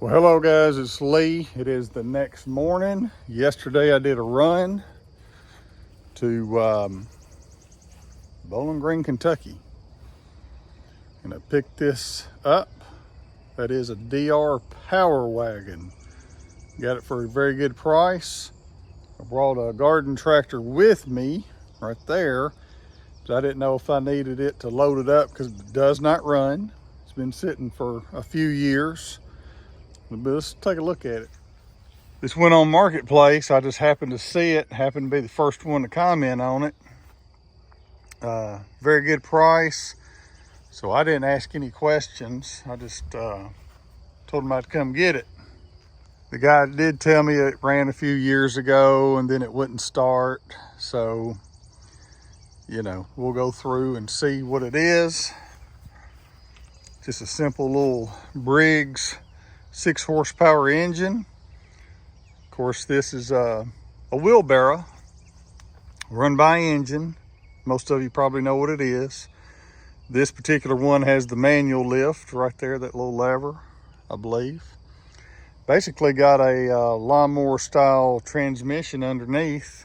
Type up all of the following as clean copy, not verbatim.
Well, hello guys, it's Lee. It is the next morning. Yesterday I did a run to Bowling Green, Kentucky, and I picked this up. That is a DR Power Wagon. Got it for a very good price. I brought a garden tractor with me right there, but I didn't know if I needed it to load it up because it does not run. It's been sitting for a few years. But let's take a look at it. This went on Marketplace. I just happened to see it, happened to be the first one to comment on it. Very good price. So I didn't ask any questions. I just told him I'd come get it. The guy did tell me it ran a few years ago and then it wouldn't start. So, you know, we'll go through and see what it is. Just a simple little Briggs 6 horsepower engine. Of course, this is a wheelbarrow run by engine. Most of you probably know what it is. This particular one has the manual lift right there, that little lever, I believe. Basically got a lawnmower style transmission underneath.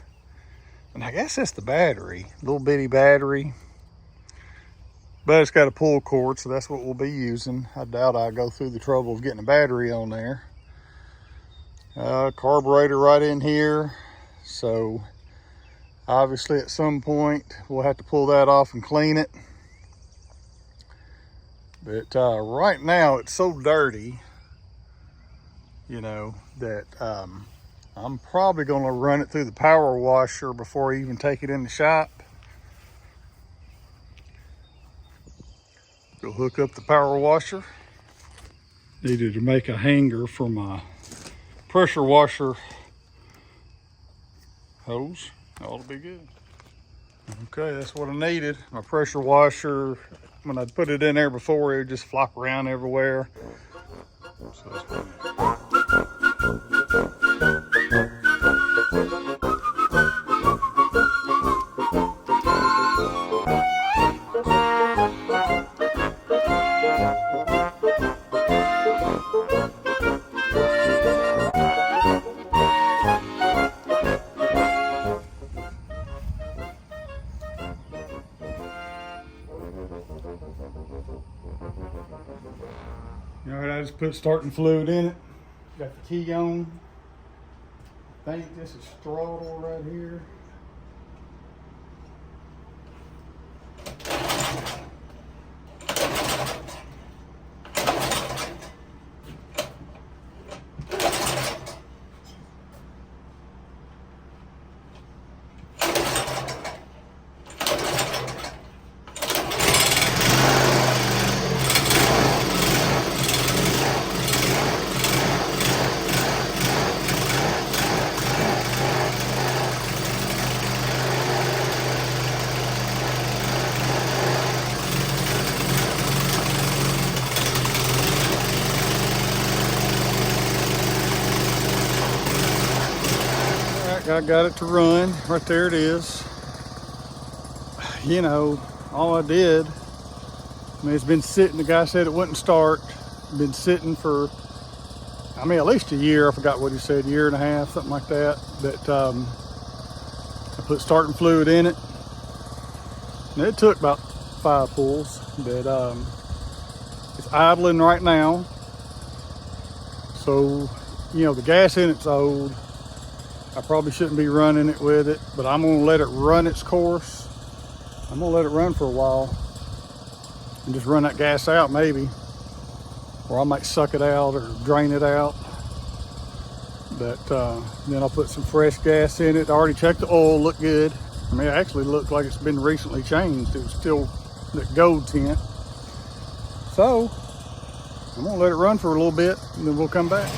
And I guess that's the battery, little bitty battery. But it's got a pull cord, so that's what we'll be using. I doubt I'll go through the trouble of getting a battery on there. Carburetor right in here. So obviously at some point we'll have to pull that off and clean it. But right now it's so dirty, you know, that I'm probably gonna run it through the power washer before I even take it in the shop. Go hook up the power washer. Needed to make a hanger for my pressure washer hose. Ought to be good. Okay, that's what I needed. My pressure washer, when I put it in there before, it would just flop around everywhere. So that's what All right, I just put starting fluid in it. Got the key on. I think this is throttle right here. I got it to run. Right there it is. You know, all I did, I mean, it's been sitting. The guy said it wouldn't start. Been sitting for, I mean, at least a year. I forgot what he said, year and a half, something like that. But I put starting fluid in it. And it took about 5 pulls. But it's idling right now. So, you know, the gas in it's old. I probably shouldn't be running it with it, but I'm gonna let it run its course. I'm gonna let it run for a while and just run that gas out maybe. Or I might suck it out or drain it out. But then I'll put some fresh gas in it. I already checked the oil, looked good. I mean, it actually looked like it's been recently changed. It was still that gold tint. So I'm gonna let it run for a little bit and then we'll come back.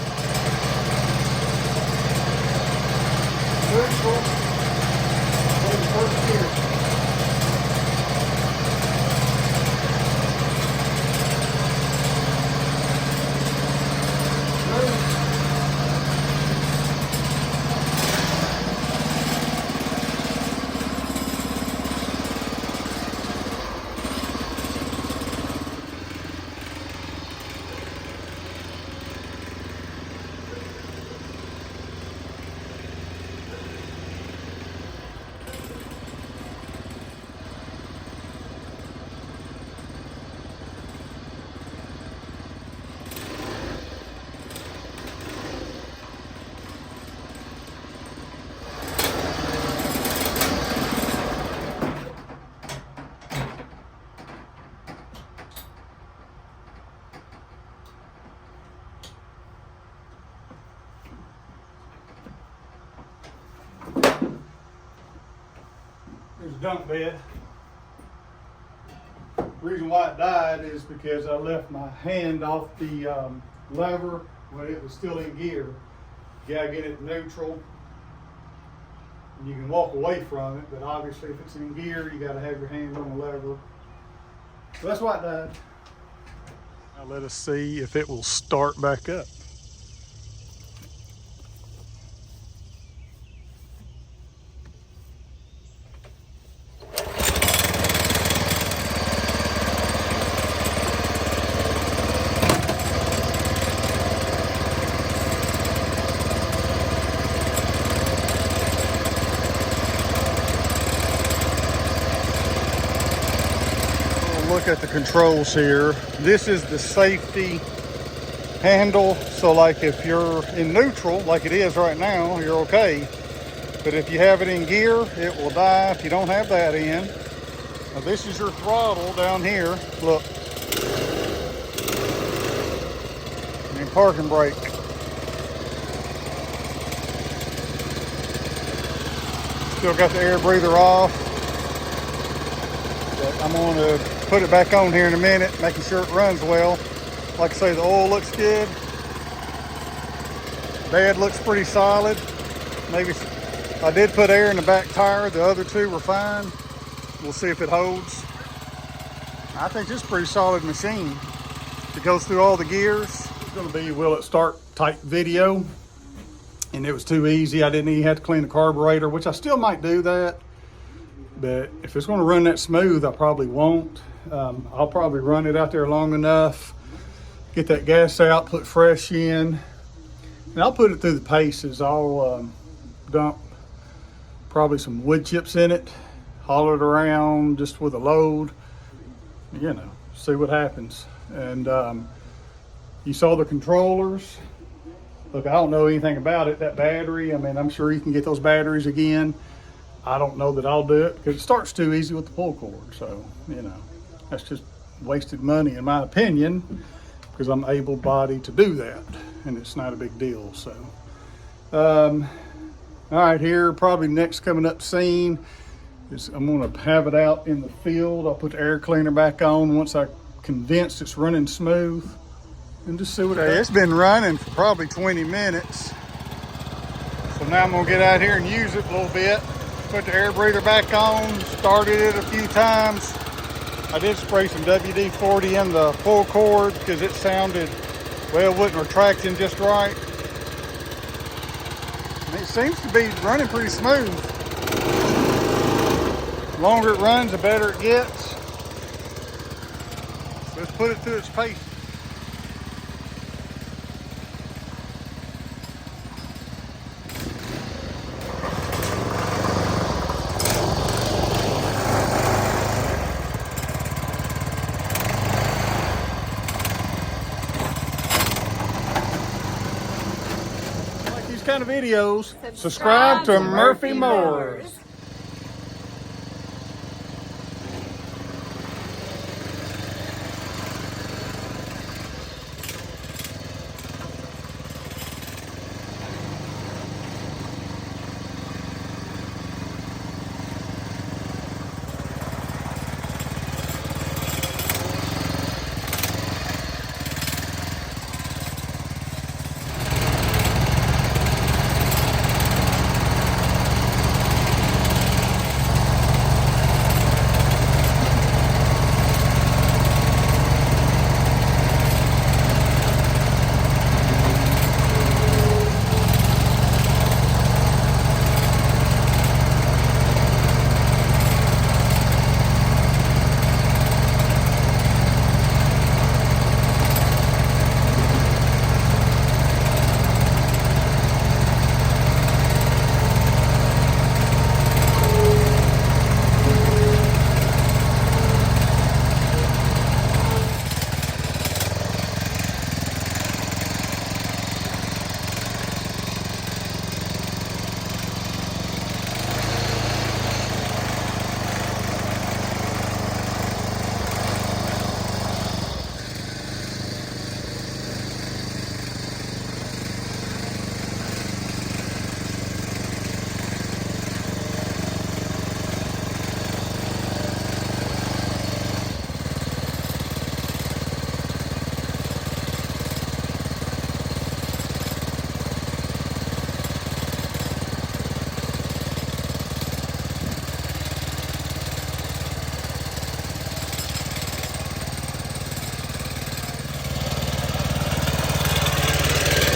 dump bed. The reason why it died is because I left my hand off the lever when it was still in gear. You gotta get it neutral. And you can walk away from it, but obviously if it's in gear, you gotta have your hand on the lever. So that's why it died. Now let us see if it will start back up. Look at the controls here. This is the safety handle. So like if you're in neutral, like it is right now, you're okay. But if you have it in gear, it will die if you don't have that in. Now this is your throttle down here. Look. And parking brake. Still got the air breather off. But I'm going to put it back on here in a minute, making sure it runs well. Like I say, the oil looks good. Bed looks pretty solid. Maybe I did put air in the back tire. The other two were fine. We'll see if it holds. I think this is a pretty solid machine. It goes through all the gears. It's going to be will it start type video. And it was too easy. I didn't even have to clean the carburetor, which I still might do that. But if it's going to run that smooth, I probably won't. I'll probably run it out there long enough, get that gas out, put fresh in, and I'll put it through the paces. I'll dump probably some wood chips in it, haul it around just with a load, you know, see what happens. And you saw the controllers. Look, I don't know anything about it. That battery, I mean, I'm sure you can get those batteries again. I don't know that I'll do it because it starts too easy with the pull cord. So, you know, that's just wasted money in my opinion, because I'm able-bodied to do that and it's not a big deal. So, all right, here probably next coming up scene is I'm going to have it out in the field. I'll put the air cleaner back on once I'm convinced it's running smooth, and just see what it's been running for probably 20 minutes. So now I'm going to get out here and use it a little bit. Put the air breather back on, started it a few times. I did spray some WD-40 in the pull cord because it sounded, well, it wasn't retracting just right. And it seems to be running pretty smooth. The longer it runs, the better it gets. So let's put it through its pace. Kind of videos, subscribe to Murphy Mowers.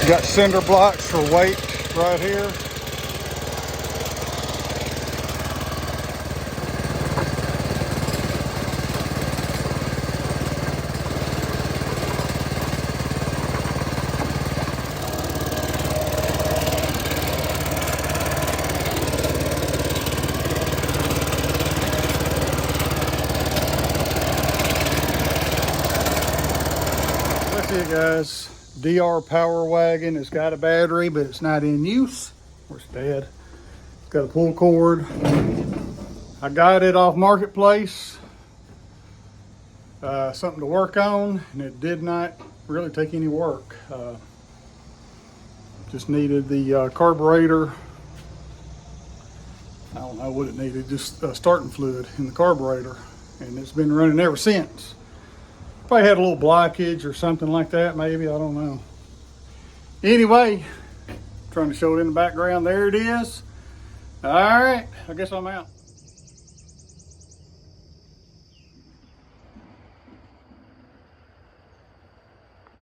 Got cinder blocks for weight right here. That's it, guys. DR Power Wagon. It's got a battery, but it's not in use. Or it's dead. It's got a pull cord. I got it off Marketplace. Something to work on, and it did not really take any work. Just needed the carburetor. I don't know what it needed, just starting fluid in the carburetor, and it's been running ever since. Probably had a little blockage or something like that, maybe, I don't know. Anyway, trying to show it in the background. There it is. All right, I guess I'm out.